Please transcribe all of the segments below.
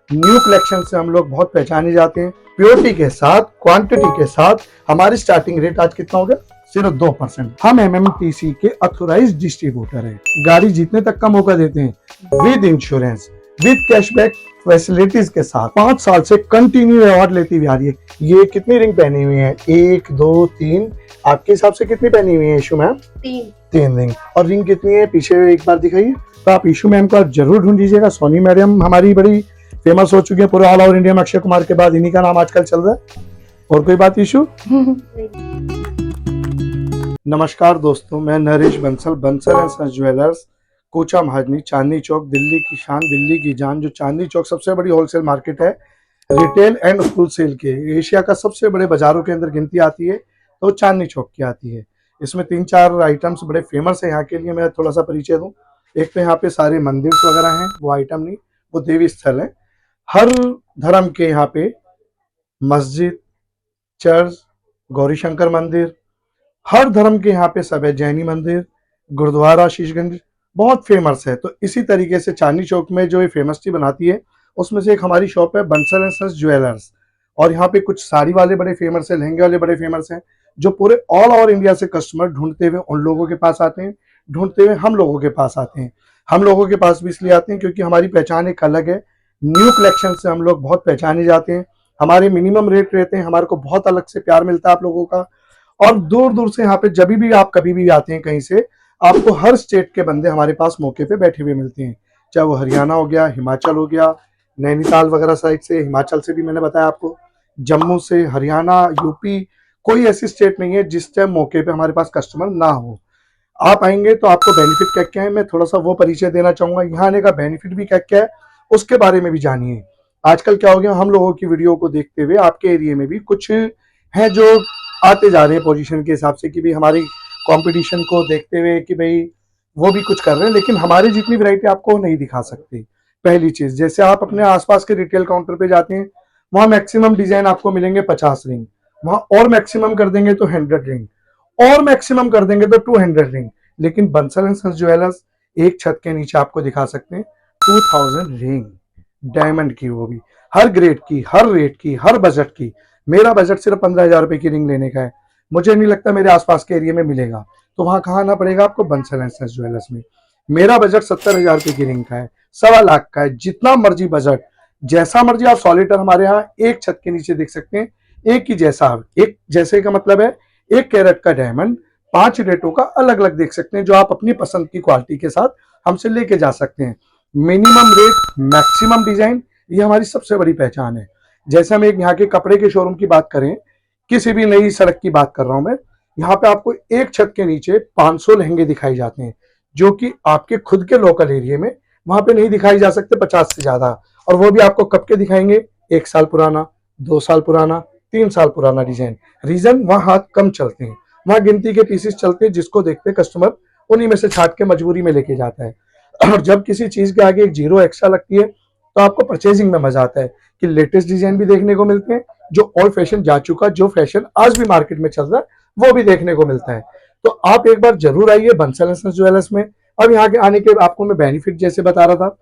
New collection से हम लोग बहुत पहचाने जाते हैं। प्योरिटी के साथ, क्वांटिटी के साथ हमारी स्टार्टिंग रेट आज कितना हो गया? सिर्फ 2%। हम एमएमटीसी के ऑथोराइज डिस्ट्रीब्यूटर हैं। गाड़ी जीतने तक का मौका देते हैं with insurance, with cashback facilities के साथ। 5 साल से कंटिन्यू अवार्ड लेती हुई आ रही है। ये कितनी रिंग पहनी हुई है? 1 2 3। आपके हिसाब से कितनी पहनी हुई है इशू मैम? 3 रिंग। और रिंग कितनी है पीछे एक बार दिखाइए। तो आप इशू मैम को जरूर ढूंढ लीजिएगा। सोनी मैडम हमारी बड़ी फेमस हो चुकी है पूरे ऑल ओवर इंडिया में। अक्षय कुमार के बाद इन्हीं का नाम आजकल चल रहा है। और कोई बात इशू? नमस्कार दोस्तों, मैं Naresh Bansal, Bansal and sons jewellers, Kocha Mahajani, Chandni चौक, दिल्ली की शान, दिल्ली की जान। जो चांदनी चौक सबसे बड़ी होलसेल मार्केट है रिटेल एंड होलसेल के, एशिया का सबसे बड़े बाजारों के अंदर गिनती आती है तो चांदनी चौक की आती है। इसमें 3-4 आइटम्स बड़े फेमस है यहाँ के लिए। मैं थोड़ा सा परिचय दूं। एक तो यहाँ पे सारे मंदिर वगैरह हैं, वो आइटम नहीं, वो देवी स्थल है। हर धर्म के यहाँ पे मस्जिद, चर्च, गौरी शंकर मंदिर, हर धर्म के यहाँ पे सब है। जैनी मंदिर, गुरुद्वारा शीशगंज बहुत फेमस है। तो इसी तरीके से चांदनी चौक में जो ये फेमस चीज बनाती है उसमें से एक हमारी शॉप है बंसल एंड सन्स ज्वेलर्स। और यहाँ पे कुछ साड़ी वाले बड़े फेमस है, लहंगे वाले बड़े फेमस हैं, जो पूरे ऑल ओवर इंडिया से कस्टमर ढूंढते हुए उन लोगों के पास आते हैं, ढूंढते हुए हम लोगों के पास आते हैं। हम लोगों के पास भी इसलिए आते हैं क्योंकि हमारी पहचान एक अलग है। न्यू कलेक्शन से हम लोग बहुत पहचाने जाते हैं। हमारे मिनिमम रेट रहते हैं, हमारे को बहुत अलग से प्यार मिलता है आप लोगों का। और दूर दूर से यहाँ पे जब भी आप कभी भी आते हैं कहीं से, आपको हर स्टेट के बंदे हमारे पास मौके पे बैठे हुए मिलते हैं। चाहे वो हरियाणा हो गया, हिमाचल हो गया, नैनीताल वगैरह साइड से, हिमाचल से भी मैंने बताया आपको, जम्मू से, हरियाणा, यूपी, कोई ऐसी स्टेट नहीं है जिस टाइम मौके पे हमारे पास कस्टमर ना हो। आप आएंगे तो आपको बेनिफिट क्या क्या है, मैं थोड़ा सा वो परिचय देना चाहूंगा। यहाँ आने का बेनिफिट भी क्या क्या है उसके बारे में भी जानिए। आजकल क्या हो गया, हम लोगों की वीडियो को देखते हुए आपके एरिया में भी कुछ है जो आते जा रहे हैं पोजीशन के हिसाब से कि भाई हमारी कंपटीशन को देखते हुए कि भाई वो भी कुछ कर रहे हैं, लेकिन हमारी जितनी वैरायटी आपको नहीं दिखा सकते। पहली चीज, जैसे आप अपने आसपास के रिटेल काउंटर पे जाते हैं, वहां मैक्सिमम डिजाइन आपको मिलेंगे 50 रिंग, वहां और मैक्सिमम कर देंगे तो 100 रिंग, और मैक्सिमम कर देंगे तो 200 रिंग। लेकिन बंसल एंड सन्स ज्वेलर्स एक छत के नीचे आपको दिखा सकते हैं 2000 रिंग डायमंड की, वो भी हर ग्रेड की, हर रेट की, हर बजट की। मेरा बजट सिर्फ 15,000 रुपए की रिंग लेने का है। मुझे नहीं लगता मेरे आसपास के एरिया में मिलेगा। तो वहां कहाँ आना पड़ेगा आपको? बंसल एंड सन्स ज्वेलर्स में। मेरा बजट 70,000 रुपए की रिंग का है, 1.25 लाख का है। जितना मर्जी बजट, जैसा मर्जी आप सॉलिटर हमारे यहाँ एक छत के नीचे देख सकते हैं। एक ही जैसा, एक जैसे का मतलब है 1 कैरेट का डायमंड 5 रेटों का अलग अलग देख सकते हैं, जो आप अपनी पसंद की क्वालिटी के साथ हमसे लेके जा सकते हैं। मिनिमम रेट, मैक्सिमम डिजाइन, ये हमारी सबसे बड़ी पहचान है। जैसे हम एक यहाँ के कपड़े के शोरूम की बात करें, किसी भी नई सड़क की बात कर रहा हूं मैं, यहाँ पे आपको एक छत के नीचे 500 लहंगे दिखाई जाते हैं, जो कि आपके खुद के लोकल एरिया में वहां पे नहीं दिखाई जा सकते 50 से ज्यादा। और वो भी आपको कब के दिखाएंगे? 1 साल पुराना, 2 साल पुराना, 3 साल पुराना डिजाइन। रीजन, वहां हाथ कम चलते हैं, वहां गिनती के पीसेस चलते हैं, जिसको देखते कस्टमर उन्हीं में से छाट के मजबूरी में लेके जाता है। और जब किसी चीज के आगे एक जीरो एक्स्ट्रा लगती है तो आपको परचेजिंग में मजा आता है कि लेटेस्ट डिजाइन भी देखने को मिलते हैं, जो ओल्ड फैशन जा चुका, जो फैशन आज भी मार्केट में चल रहा है वो भी देखने को मिलता है। तो आप एक बार जरूर आइए बंसल एंड सन्स ज्वेलर्स में। अब यहाँ के आने के आपको मैं बेनिफिट जैसे बता रहा था,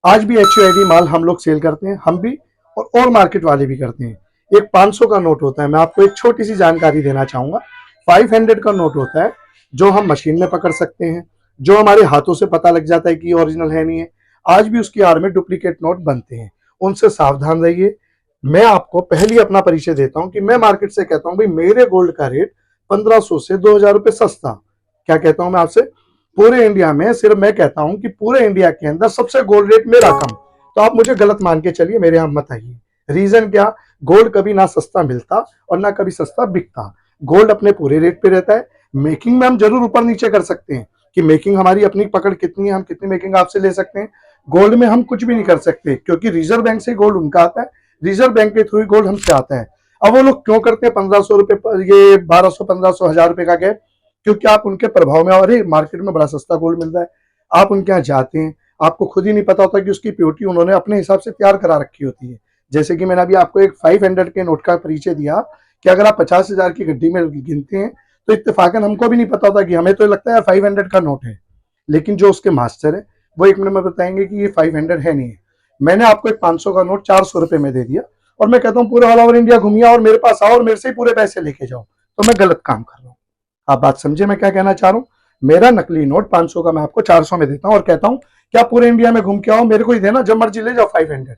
आज भी HUID माल हम लोग सेल करते हैं, हम भी और मार्केट वाले भी करते हैं। एक 500 का नोट होता है, मैं आपको एक छोटी सी जानकारी देना चाहूंगा। 500 का नोट होता है जो हम मशीन में पकड़ सकते हैं, जो हमारे हाथों से पता लग जाता है कि ओरिजिनल है नहीं है। आज भी उसकी आड़ में डुप्लीकेट नोट बनते हैं, उनसे सावधान रहिए। मैं आपको पहले ही अपना परिचय देता हूं कि मैं मार्केट से कहता हूं भाई मेरे गोल्ड का रेट 1500 से 2000 रुपए सस्ता। क्या कहता हूं मैं आपसे? पूरे इंडिया में सिर्फ मैं कहता हूं कि पूरे इंडिया के अंदर सबसे गोल्ड रेट मेरा कम। तो आप मुझे गलत मान के चलिए, मेरे यहां मत आइए। रीजन क्या? गोल्ड कभी ना सस्ता मिलता और ना कभी सस्ता बिकता। गोल्ड अपने पूरे रेट पे रहता है। मेकिंग में हम जरूर ऊपर नीचे कर सकते हैं कि मेकिंग हमारी अपनी पकड़ कितनी है, हम कितनी मेकिंग आपसे ले सकते हैं। गोल्ड में हम कुछ भी नहीं कर सकते क्योंकि रिजर्व बैंक से गोल्ड उनका आता है, रिजर्व बैंक के थ्रू गोल्ड हमसे आता है। अब वो लोग क्यों करते हैं 1500 रुपए, ये 1200, 1500, 1000 रुपए का गैप? क्योंकि आप उनके प्रभाव में, अरे मार्केट में बड़ा सस्ता गोल्ड मिल रहा है, आप उनके यहाँ जाते हैं, आपको खुद ही नहीं पता होता कि उसकी प्योरिटी उन्होंने अपने हिसाब से तैयार करा रखी होती है। जैसे कि मैंने अभी आपको एक 500 के नोट का परिचय दिया कि अगर आप 50,000 की गड्डी में गिनते हैं तो इत्तेफाकन हमको भी नहीं पता होता कि हमें तो लगता है 500 का नोट है, लेकिन जो उसके मास्टर है वो 1 मिनट में बताएंगे कि ये 500 है नहीं है। मैंने आपको एक 500 का नोट 400 रुपए में दे दिया और मैं कहता हूँ पूरे ऑल ओवर इंडिया घूमिए और मेरे पास आओ और मेरे से ही पूरे पैसे लेके जाओ, तो मैं गलत काम कर रहा हूँ। आप बात समझे मैं क्या कहना चाह रहा हूँ? मेरा नकली नोट 500 का मैं आपको 400 में देता हूँ और कहता हूँ कि आप पूरे इंडिया में घूम के आओ, मेरे को ही देना, जब मर्जी ले जाओ 500।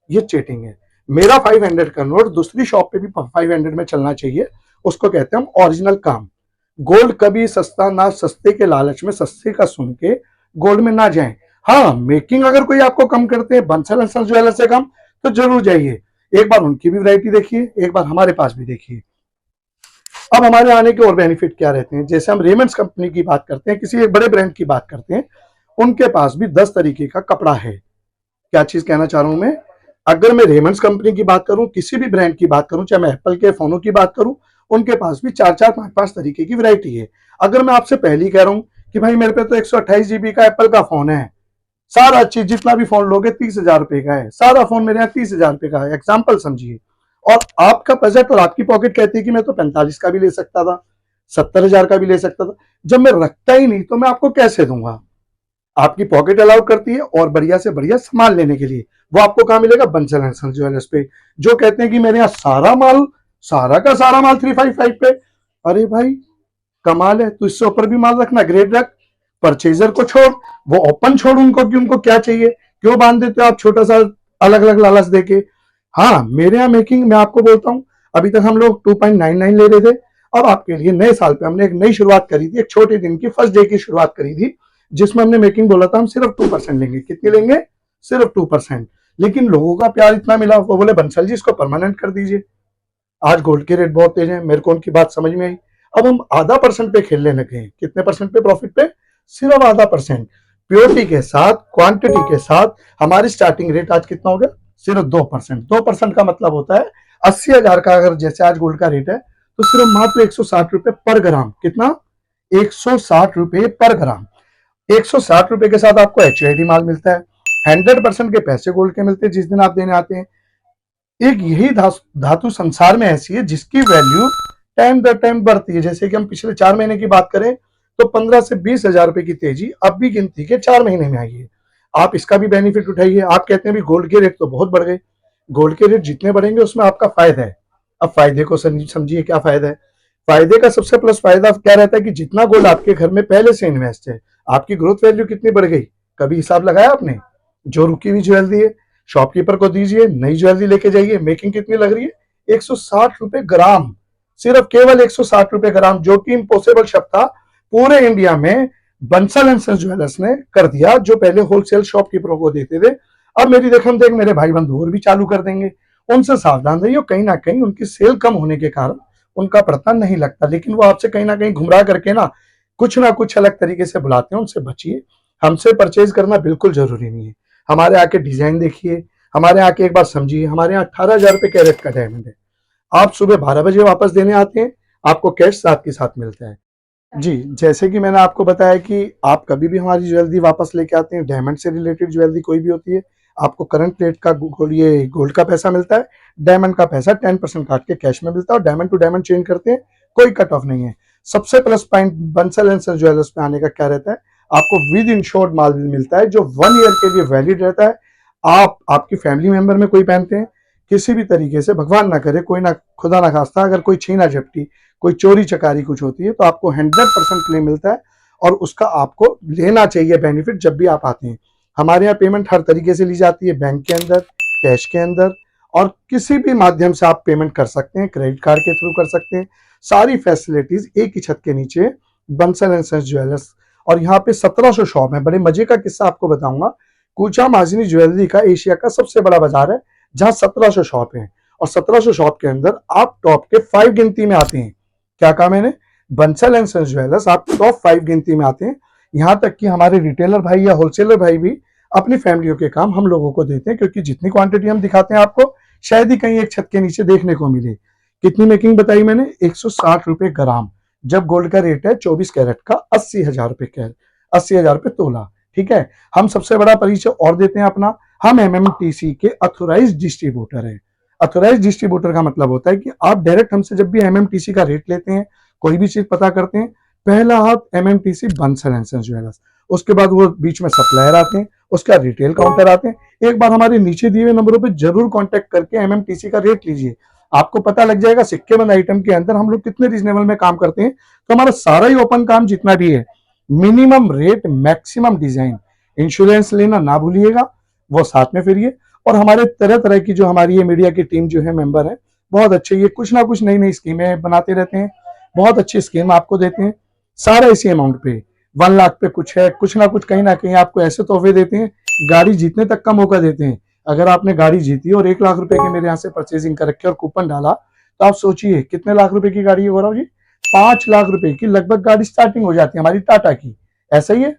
ये चीटिंग है। मेरा 500 का नोट दूसरी शॉप पे भी 500 में चलना चाहिए, उसको कहते हैं हम ओरिजिनल काम। गोल्ड कभी सस्ता ना, सस्ते के लालच में सस्ते का सुन के गोल्ड में ना जाएं। हाँ, मेकिंग अगर कोई आपको कम करते हैं बंसल एंड सन्स ज्वेलर्स से कम, तो जरूर जाइए, एक बार उनकी भी वैरायटी देखिए, एक बार हमारे पास भी देखिए। अब हमारे आने के और बेनिफिट क्या रहते हैं, जैसे हम रेमंड्स कंपनी की बात करते हैं, किसी एक बड़े ब्रांड की बात करते हैं, उनके पास भी 10 तरीके का कपड़ा है। क्या चीज कहना चाह रहा हूं मैं? अगर मैं रेमंड्स कंपनी की बात करूं, किसी भी ब्रांड की बात करूं, चाहे मैं एप्पल के फोनों की बात करूं, उनके पास भी 4-4, 5-5 तरीके की वैरायटी है। अगर मैं आपसे पहले ही कह रहा हूं कि भाई मेरे पे तो 128 GB का एप्पल का फोन है, सारा चीज जितना भी फोन लोगे 30,000 रुपए का है, सारा फोन मेरे यहाँ 30,000 रुपए का है, एग्जाम्पल समझिए, और आपका बजट और आपकी पॉकेट कहती है कि मैं तो 45 का भी ले सकता था, 70,000 का भी ले सकता था, जब मैं रखता ही नहीं तो मैं आपको कैसे दूंगा? आपकी पॉकेट अलाउ करती है और बढ़िया से बढ़िया सामान लेने के लिए, वो आपको कहां मिलेगा? बंसल एंड सन्स ज्वेलर्स पे। जो कहते हैं कि मेरे यहाँ सारा माल, सारा का सारा माल 355 पे, अरे भाई कमाल है, तो इससे ऊपर भी माल रखना, ग्रेड रख, परचेजर को छोड़, वो ओपन छोड़ उनको, कि उनको क्या चाहिए, क्यों बांध देते हो आप छोटा सा अलग अलग लालच देके? हाँ, मेरे यहाँ मेकिंग मैं आपको बोलता हूँ, अभी तक हम लोग 2.99 ले रहे थे, अब आपके लिए नए साल पे हमने एक नई शुरुआत करी थी, एक छोटे दिन की फर्स्ट डे की शुरुआत करी थी, जिसमें हमने मेकिंग बोला था हम सिर्फ 2% लेंगे। कितनी लेंगे? सिर्फ 2%। लेकिन लोगों का प्यार इतना मिला, वो बोले बंसल जी इसको परमानेंट कर दीजिए। आज गोल्ड के रेट बहुत तेज है, मेरे को उनकी बात समझ में आई। अब हम आधा परसेंट पे खेलने लगे हैं। कितने परसेंट पे प्रॉफिट पे? सिर्फ आधा परसेंट। प्योरिटी के साथ, क्वांटिटी के साथ हमारी स्टार्टिंग रेट आज कितना हो गया? सिर्फ 2%। 2% का मतलब होता है 80,000 का, अगर जैसे आज गोल्ड का रेट है, तो सिर्फ मात्र 160 रुपए पर ग्राम। कितना? 160 रुपए पर ग्राम। 160 रुपए के साथ आपको HID माल मिलता है, 100% के पैसे गोल्ड के मिलते हैं जिस दिन आप देने आते हैं। एक यही धातु संसार में ऐसी है जिसकी वैल्यू टाइम दर टाइम बढ़ती है। जैसे कि हम पिछले 4 महीने की बात करें तो 15 से 20,000 रुपए की तेजी अब भी गिनती के 4 महीने में आई है। आप इसका भी बेनिफिट उठाइए। आप कहते हैं भी गोल्ड के रेट तो बहुत बढ़ गए, गोल्ड के रेट जितने बढ़ेंगे उसमें आपका फायदा है। अब फायदे को समझिए, क्या फायदा है? फायदे का सबसे प्लस फायदा क्या रहता है कि जितना गोल्ड आपके घर में पहले से इन्वेस्ट है, आपकी ग्रोथ वैल्यू कितनी बढ़ गई, कभी हिसाब लगाया आपने? जो रुकी हुई ज्वेलरी है शॉपकीपर को दीजिए, नई ज्वेलरी लेके जाइए, मेकिंग कितनी लग रही है? 160 रुपए ग्राम, सिर्फ केवल 160 रुपए ग्राम, जो कि इम्पॉसिबल शब्द था पूरे इंडिया में। बंसल एंड सन्स ज्वेलर्स ने कर दिया, जो पहले होलसेल शॉपकीपरों को देते थे, अब मेरी देखम देख मेरे भाई बंधु और भी चालू कर देंगे। उनसे सावधान रहिए, कहीं ना कहीं उनकी सेल कम होने के कारण उनका पता नहीं लगता, लेकिन वो आपसे कहीं ना कहीं घुमरा करके ना कुछ अलग तरीके से बुलाते हैं, उनसे बचिए। हमसे परचेज करना बिल्कुल जरूरी नहीं है। हमारे आके डिजाइन देखिए, हमारे आके एक बार समझिए। हमारे यहाँ 18,000 रुपए कैरेट का डायमंड है। आप सुबह 12 बजे वापस देने आते हैं, आपको कैश साथ के साथ मिलता है। जी, जैसे कि मैंने आपको बताया कि आप कभी भी हमारी ज्वेलरी वापस लेके आते हैं, डायमंड से रिलेटेड ज्वेलरी कोई भी होती है, आपको करंट रेट का ये गोल्ड का पैसा मिलता है, डायमंड का पैसा 10% काट के कैश में मिलता है, और डायमंड टू डायमंड चेंज करते हैं, कोई कट ऑफ नहीं है। सबसे plus point Bansal and sons jewellers पे आने का क्या रहता है, आपको विद इंश्योर्ड माल मिलता है जो 1 ईयर के लिए वैलिड रहता है। आप आपकी फैमिली मेंबर में कोई पहनते हैं, किसी भी तरीके से भगवान ना करे, कोई ना, खुदा ना खास्ता, अगर कोई छीना झपटी, कोई चोरी चकारी कुछ होती है, तो आपको 100% क्लेम मिलता है, और उसका आपको लेना चाहिए बेनिफिट जब भी आप आते हैं। हमारे यहाँ पेमेंट हर तरीके से ली जाती है, बैंक के अंदर, कैश के अंदर, और किसी भी माध्यम से आप पेमेंट कर सकते हैं, क्रेडिट कार्ड के थ्रू कर सकते हैं। सारी फैसिलिटीज एक ही छत के नीचे, बंसल एंड सन्स ज्वेलर्स। और यहाँ पे 1700 शॉप है। बड़े मजे का किस्सा आपको बताऊंगा। कूचा माजनी ज्वेलरी का एशिया का सबसे बड़ा बाजार है, जहां 1700 शॉप है, और 1700 शॉप के अंदर आप टॉप के 5 गिनती में आते हैं। क्या कहा मैंने? बंसल एंड सन्स ज्वेलर्स आप टॉप 5 गिनती में आते हैं। यहां तक कि हमारे रिटेलर भाई या होलसेलर भाई भी अपनी फैमिलियों के काम हम लोगों को देते हैं, क्योंकि जितनी क्वांटिटी हम दिखाते हैं आपको, शायद ही कहीं एक छत के नीचे देखने को मिले। कितनी मेकिंग बताई मैंने? 160 रुपए ग्राम, जब गोल्ड का रेट है 24 कैरेट का 80,000 रुपए कैरेट, 80,000 रुपए तोला। ठीक है, हम सबसे बड़ा परिचय और देते हैं अपना, हम MMTC के अथोराइज डिस्ट्रीब्यूटर हैं। अथोराइज डिस्ट्रीब्यूटर का मतलब होता है कि आप डायरेक्ट हमसे जब भी MMTC का रेट लेते हैं, कोई भी चीज पता करते हैं, पहला हाथ MMTC Bansal and sons jewellers, उसके बाद वो बीच में सप्लायर आते हैं, उसका रिटेल काउंटर आते हैं। एक बार हमारे नीचे दिए हुए नंबरों पे जरूर कांटेक्ट करके एमएमटीसी का रेट लीजिए, आपको पता लग जाएगा सिक्के बंद आइटम के अंदर हम लोग कितने रीजनेबल में काम करते हैं। तो हमारा सारा ही ओपन काम जितना भी है, minimum rate maximum design, insurance लेना ना भूलिएगा, वो साथ में फिरिए। और हमारे तरह तरह की जो हमारी ये मीडिया की टीम जो है मेंबर है, बहुत अच्छे, ये कुछ ना कुछ नई नई स्कीमें बनाते रहते हैं, बहुत अच्छी स्कीम आपको देते हैं। सारा इसी अमाउंट पे 1 लाख पे कुछ है, कुछ ना कुछ कहीं ना कहीं आपको ऐसे तोहफे देते हैं, गाड़ी जीतने तक का मौका देते हैं। अगर आपने गाड़ी जीती और 1 लाख रुपए की मेरे यहाँ से परचेजिंग कर रखे और कूपन डाला, तो आप सोचिए कितने लाख रुपए की गाड़ी है गौरव जी, 5 लाख रुपए की लगभग गाड़ी स्टार्टिंग हो जाती है हमारी टाटा की। ऐसा ही है,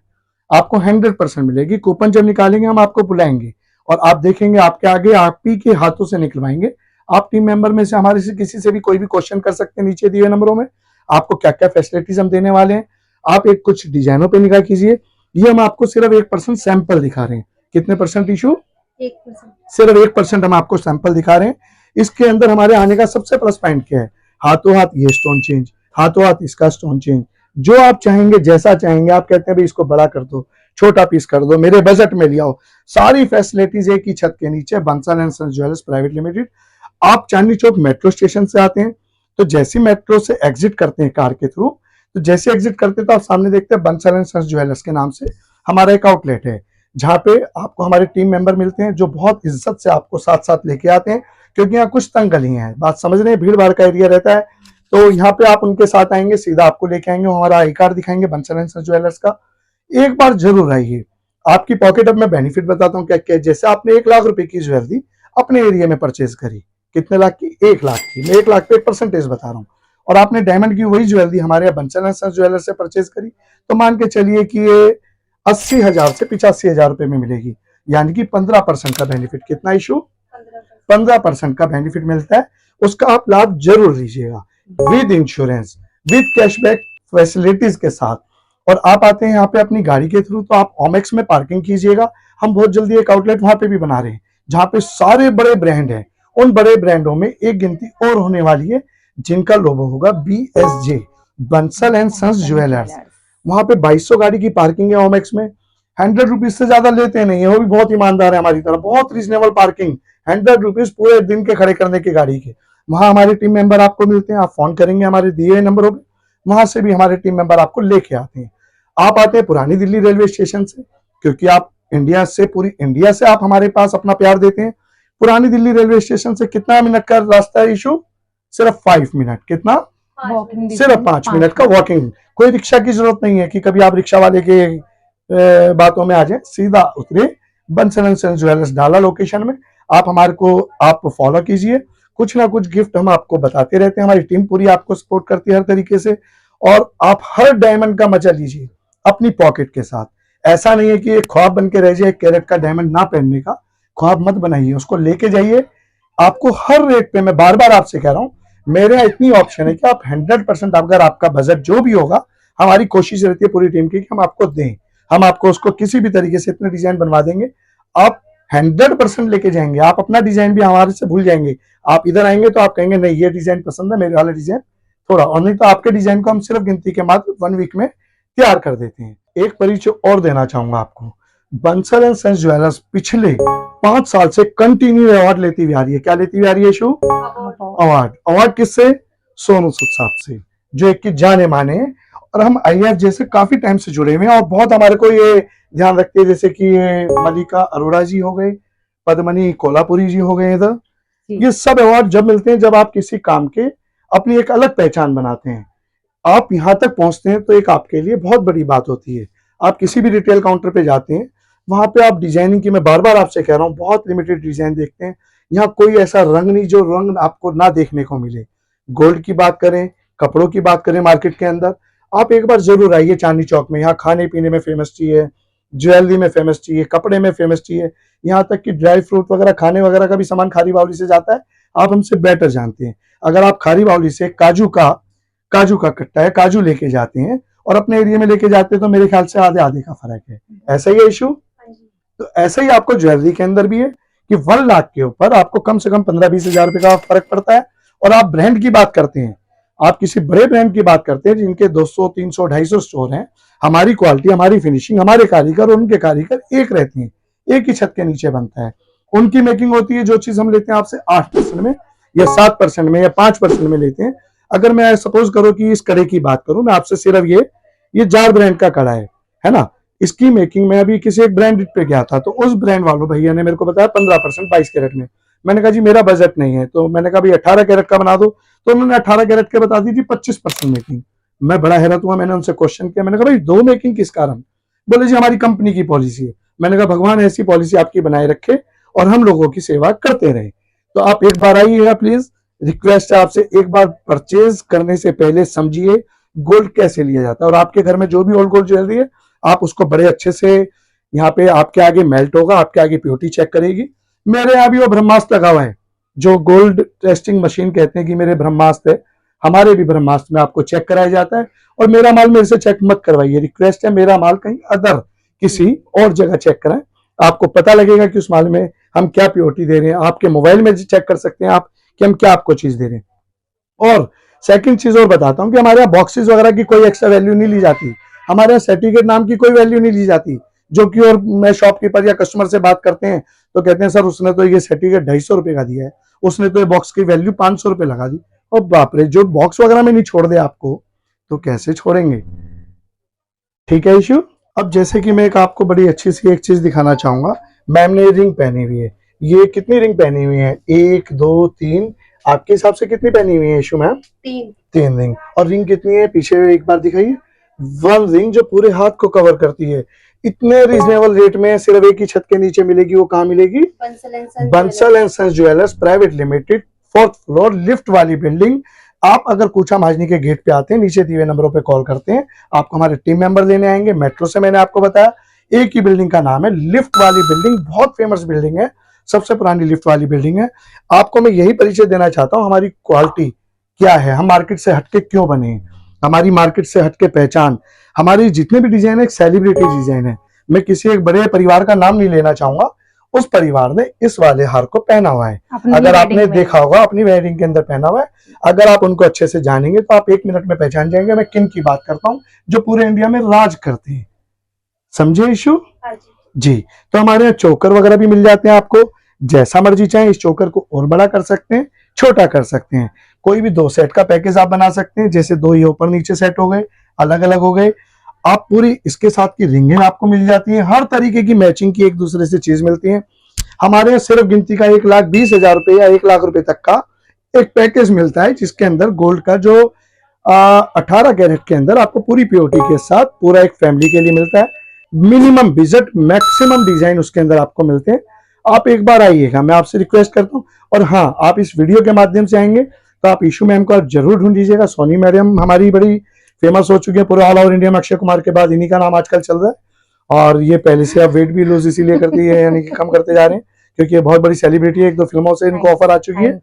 आपको 100% मिलेगी। कूपन जब निकालेंगे हम आपको बुलाएंगे और आप देखेंगे आपके आगे आप ही के हाथों से निकलवाएंगे। आप टीम मेंबर में से हमारे से किसी से भी कोई भी क्वेश्चन कर सकते हैं नीचे दिए नंबरों में, आपको क्या क्या फैसिलिटीज हम देने वाले हैं। आप एक कुछ डिजाइनों पे निगाह कीजिए, ये हम आपको सिर्फ 1% सैंपल दिखा रहे हैं। कितने परसेंट इशू? 1%। सिर्फ 1% हम आपको सैंपल दिखा रहे हैं। इसके अंदर हमारे आने का सबसे प्लस पॉइंट क्या है, हाथों हाथ ये स्टोन चेंज, हाथों हाथ इसका स्टोन चेंज, जो आप चाहेंगे जैसा चाहेंगे। आप कहते हैं भाई इसको बड़ा कर दो, छोटा पीस कर दो, मेरे बजट में ले आओ, सारी फैसिलिटीज एक ही छत के नीचे, Bansal and sons jewellers private limited. आप चांदनी चौक मेट्रो स्टेशन से आते हैं, तो जैसे मेट्रो से एग्जिट करते हैं कार के थ्रू, तो जैसे एग्जिट करते हैं तो आप सामने देखते हैं बंसल एंड सन्स ज्वेलर्स के नाम से हमारा एक आउटलेट है, जहाँ पे आपको हमारे टीम मेंबर मिलते हैं जो बहुत इज्जत से आपको साथ साथ लेके आते हैं, क्योंकि यहाँ कुछ तंग गलियां हैं, बात समझ रहे हैं, भीड़ भाड़ का एरिया रहता है। तो यहाँ पे आप उनके साथ आएंगे, सीधा आपको लेके आएंगे, हमारा आई कार्ड दिखाएंगे बंसल एंड सन्स ज्वेलर्स का। एक बार जरूर आइए, आपकी पॉकेट। अब मैं बेनिफिट बताता हूँ क्या क्या। जैसे आपने 1 लाख रुपए की ज्वेलरी अपने एरिया में परचेज करी, कितने लाख की? 1 लाख की। मैं 1 लाख पे एक परसेंटेज बता रहा हूँ। और आपने डायमंड की वही ज्वेलरी हमारे यहाँ बंसल एंड सन्स ज्वेलर से परचेज करी, तो मान के चलिए कि ये 80,000 से 85,000 रुपए में मिलेगी, यानी कि 15% का बेनिफिट। कितना इशू? 15% का बेनिफिट मिलता है, उसका आप लाभ जरूर लीजिएगा, with insurance, with cashback facilities के साथ। और आप आते हैं यहाँ पे अपनी गाड़ी के थ्रू, तो आप ओमेक्स में पार्किंग कीजिएगा। हम बहुत जल्दी एक आउटलेट वहां पे भी बना रहे हैं, जहाँ पे सारे बड़े ब्रांड हैं। उन बड़े ब्रांडों में एक गिनती और होने वाली है, जिनका लोगो होगा BSJ, Bansal and sons jewellers. वहां पे 2200 गाड़ी की पार्किंग है ओमेक्स में। 100 रुपीज से ज्यादा लेते नहीं है, वो भी बहुत ईमानदार है हमारी तरफ, बहुत रीजनेबल पार्किंग, 100 रुपीज पूरे दिन के खड़े करने की गाड़ी के। वहां हमारे टीम मेंबर आपको मिलते हैं, आप फोन करेंगे हमारे दिए हुए नंबरों पे, वहां से भी हमारे टीम मेंबर आपको लेके आते हैं। आप आते हैं पुरानी दिल्ली रेलवे स्टेशन से, क्योंकि आप इंडिया से, पूरी इंडिया से आप हमारे पास अपना प्यार देते हैं। पुरानी दिल्ली रेलवे स्टेशन से कितना मिनट का रास्ता है इशू? सिर्फ 5 मिनट। कितना? सिर्फ 5 मिनट का वॉकिंग। कोई रिक्शा की जरूरत नहीं है कि कभी आप रिक्शा वाले के बातों में आ जाए, सीधा उतरे बंसल एंड सन्स ज्वेलर्स डाला लोकेशन में, आप हमारे को आप फॉलो कीजिए। कुछ ना कुछ गिफ्ट हम आपको बताते रहते हैं, हमारी टीम पूरी आपको सपोर्ट करती है हर तरीके से। और आप हर डायमंड का मजा लीजिए अपनी पॉकेट के साथ। ऐसा नहीं है कि एक ख्वाब बन के रह जाए 1 कैरेट का डायमंड ना पहनने का, ख्वाब मत बनाइए, उसको लेके जाइए। आपको हर रेट पे, मैं बार बार आपसे कह रहा हूँ, मेरे यहाँ इतनी ऑप्शन है कि आप 100%, अगर आपका बजट जो भी होगा, हमारी कोशिश रहती है पूरी टीम की कि हम आपको दें, हम आपको उसको किसी भी तरीके से इतने डिजाइन बनवा देंगे, आप 100% लेके जाएंगे। आप अपना डिजाइन भी हमारे से भूल जाएंगे, आप इधर आएंगे तो आप कहेंगे नहीं ये डिजाइन पसंद है, मेरे वाला डिजाइन थोड़ा, और नहीं तो आपके डिजाइन को हम सिर्फ गिनती के मात्र 1 वीक में तैयार कर देते हैं। एक परिचय और देना चाहूंगा आपको, बंसल एंड सन्स ज्वेलर्स पिछले 5 साल से कंटिन्यू अवार्ड लेती हुई आ रही है। क्या लेती हुई आ रही है शो? अवार्ड किससे? सोनू सूद साहब से, जो एक की जाने माने हैं। और हम IF जैसे काफी टाइम से जुड़े हुए हैं, और बहुत हमारे को ये ध्यान रखते हैं, जैसे कि मलिका अरोड़ा जी हो गए, पद्मनी कोल्हापुरी जी हो गए इधर। ये सब अवार्ड जब मिलते हैं जब आप किसी काम के अपनी एक अलग पहचान बनाते हैं, आप यहाँ तक पहुंचते हैं, तो एक आपके लिए बहुत बड़ी बात होती है। आप किसी भी रिटेल काउंटर पे जाते हैं, वहां पे आप डिजाइनिंग की, मैं बार बार आपसे कह रहा हूँ, बहुत लिमिटेड डिजाइन देखते हैं। यहाँ कोई ऐसा रंग नहीं जो रंग आपको ना देखने को मिले। गोल्ड की बात करें, कपड़ों की बात करें, मार्केट के अंदर आप एक बार जरूर आइए चांदनी चौक में। यहाँ खाने पीने में फेमस चाहिए, ज्वेलरी में फेमस चाहिए, कपड़े में फेमस चाहिए, यहाँ तक कि ड्राई फ्रूट वगैरह, खाने वगैरह का भी सामान खारी बावली से जाता है। आप हमसे बेटर जानते हैं। अगर आप खारी बावली से काजू का कट्टा है, काजू लेके जाते हैं और अपने एरिया में लेके जाते हैं, तो मेरे ख्याल से आधे आधे का फर्क है। ऐसा ही है इशू? तो ऐसा ही आपको ज्वेलरी के अंदर भी है कि 1 लाख के ऊपर आपको कम से कम 15-20 हजार रुपए का फर्क पड़ता है। और आप ब्रांड की बात करते हैं, आप किसी बड़े ब्रांड की बात करते हैं जिनके 200, 300, 250 स्टोर हैं, हमारी क्वालिटी, हमारी फिनिशिंग, हमारे कारीगर और उनके कारीगर एक रहती हैं, एक ही छत के नीचे बनता है। उनकी मेकिंग होती है जो चीज हम लेते हैं आपसे 8% में या 7% में या 5% में लेते हैं। अगर मैं सपोज करो कि इस कड़े की बात करूं, मैं आपसे सिर्फ ये जार ब्रांड का कड़ा है ना, इसकी मेकिंग में अभी किसी एक ब्रांड पे गया था, तो उस ब्रांड वालों भैया ने मेरे को बताया 15% 22 कैरेट में। मैंने कहा जी मेरा बजट नहीं है, तो मैंने कहा भाई 18 कैरेट का बना दो, तो उन्होंने 18 कैरेट के बता दी थी 25% मेकिंग। मैं बड़ा हैरान हुआ, मैंने उनसे क्वेश्चन किया, मैंने कहा भाई दो मेकिंग किस कारण? बोले जी हमारी कंपनी की पॉलिसी है। मैंने कहा भगवान ऐसी पॉलिसी आपकी बनाए रखे और हम लोगों की सेवा करते रहे। तो आप एक बार आइएगा प्लीज, रिक्वेस्ट है आपसे, एक बार परचेज करने से पहले समझिए गोल्ड कैसे लिया जाता है, और आपके घर में जो भी ओल्ड गोल्ड ज्वेलरी है आप उसको बड़े अच्छे से यहाँ पे आपके आगे मेल्ट होगा, आपके आगे प्योरिटी चेक करेगी। मेरे यहाँ भी वो ब्रह्मास्त्र लगा हुआ है, जो गोल्ड टेस्टिंग मशीन कहते हैं कि मेरे ब्रह्मास्त्र है, हमारे भी ब्रह्मास्त्र में आपको चेक कराया जाता है। और मेरा माल मेरे से चेक मत करवाइए, रिक्वेस्ट है, मेरा माल कहीं अदर किसी और जगह चेक कराएं, आपको पता लगेगा कि उस माल में हम क्या प्योरिटी दे रहे हैं। आपके मोबाइल में चेक कर सकते हैं आप कि हम क्या आपको चीज दे रहे हैं। और सेकंड चीज और बताता हूं कि हमारे यहाँ बॉक्सेस वगैरह की कोई एक्स्ट्रा वैल्यू नहीं ली जाती, हमारे यहाँ सर्टिफिकेट नाम की कोई वैल्यू नहीं ली जाती। जो कि और मैं शॉपकीपर या कस्टमर से बात करते हैं तो कहते हैं सर उसने तो ये सर्टिफिकेट 250 रुपए का दिया है, उसने तो ये बॉक्स की वैल्यू 500 रुपए लगा दी। और बाप रे, जो बॉक्स वगैरह में नहीं छोड़ दे आपको तो कैसे छोड़ेंगे? ठीक है इशू। अब जैसे कि मैं एक आपको बड़ी अच्छी सी एक चीज दिखाना चाहूंगा, मैम ने रिंग पहनी हुई है। ये कितनी रिंग पहनी हुई है? 1 2 3, आपके हिसाब से कितनी पहनी हुई है इशू मैम? 3 रिंग। और रिंग कितनी है पीछे एक बार दिखाइए? 1 रिंग जो पूरे हाथ को कवर करती है। इतने रिजनेबल रेट में सिर्फ एक ही छत के नीचे मिलेगी। वो कहाँ मिलेगी? Bansal and sons jewellers private limited, 4th floor, lift वाली बिल्डिंग। आप अगर कूचा महाजनी के गेट पे आते हैं, नीचे दिए नंबरों पे कॉल करते हैं, आपको हमारे टीम मेंबर लेने आएंगे मेट्रो से। मैंने आपको बताया एक ही बिल्डिंग का नाम है लिफ्ट वाली बिल्डिंग, बहुत फेमस बिल्डिंग है, सबसे पुरानी लिफ्ट वाली बिल्डिंग है। आपको मैं यही परिचय देना चाहता हूँ हमारी क्वालिटी क्या है, हम मार्केट से हटके क्यों बने, हमारी मार्केट से हटके पहचान। हमारी जितने भी डिजाइन है एक सेलिब्रिटी डिजाइन है। मैं किसी एक बड़े परिवार का नाम नहीं लेना चाहूंगा, उस परिवार ने इस वाले हार को पहना हुआ है, अगर आपने देखा होगा अपनी वेडिंग के अंदर पहना हुआ है। अगर आप उनको अच्छे से जानेंगे तो आप 1 मिनट में पहचान जाएंगे मैं किन की बात करता हूँ, जो पूरे इंडिया में राज करते हैं। समझे इशू? जी। तो हमारे यहाँ चोकर वगैरह भी मिल जाते हैं, आपको जैसा मर्जी चाहे इस चोकर को और बड़ा कर सकते हैं, छोटा कर सकते हैं। कोई भी 2 सेट का पैकेज आप बना सकते हैं, जैसे 2 ये ऊपर नीचे सेट हो गए, अलग अलग हो गए। आप पूरी इसके साथ की रिंगें आपको मिल जाती हैं, हर तरीके की मैचिंग की एक दूसरे से चीज मिलती है। हमारे यहाँ सिर्फ गिनती का 1,20,000 रुपए या 1 लाख रुपए तक का एक पैकेज मिलता है, जिसके अंदर गोल्ड का जो 18 कैरेट के अंदर आपको पूरी प्योरिटी के साथ पूरा एक फैमिली के लिए मिलता है। मिनिमम बजट मैक्सिमम डिजाइन उसके अंदर आपको मिलते हैं। आप एक बार आइएगा, मैं आपसे रिक्वेस्ट करता हूँ। और हाँ, आप इस वीडियो के माध्यम से आएंगे तो आप इशू मैम को आप जरूर ढूंढ लीजिएगा। सोनी मैडम हमारी बड़ी फेमस हो चुकी है पूरे ऑल ओवर इंडिया में, अक्षय कुमार के बाद इन्हीं का नाम आजकल चल रहा है। और ये पहले से आप वेट भी लूज इसीलिए करती है, यानी कि कम करते जा रहे हैं, क्योंकि ये बहुत बड़ी सेलिब्रिटी है, 1-2 फिल्मों से इनको ऑफर आ चुकी है।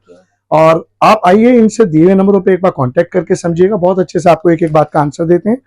और आप आइए, इनसे दिए हुए नंबरों पे एक बार कांटेक्ट करके समझिएगा, बहुत अच्छे से आपको एक एक बात का आंसर देते हैं।